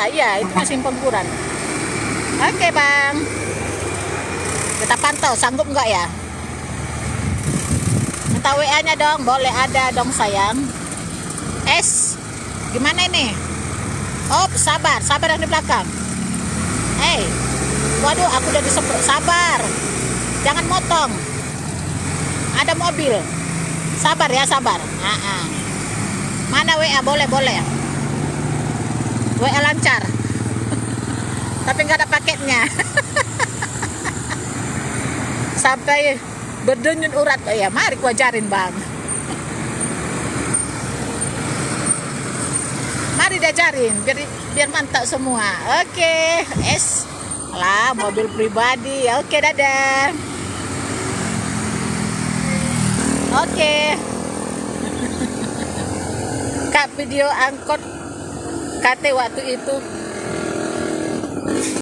iya, itu masih pengguran. Oke bang, kita pantau sanggup nggak ya? Minta WA-nya dong, boleh ada dong sayang. Gimana ini? Oh, sabar yang di belakang. Waduh, aku udah disemprot. Sabar, jangan motong. Ada mobil. Sabar ya, sabar. Mana WA? Boleh. WA lancar. Tapi nggak ada paketnya. Sampai berdenyut urat. Ya, mari ku ajarin bang. Mari diajarin biar mantap semua. Oke, lah mobil pribadi. Oke, dadah. Oke. Kak video angkot kate waktu itu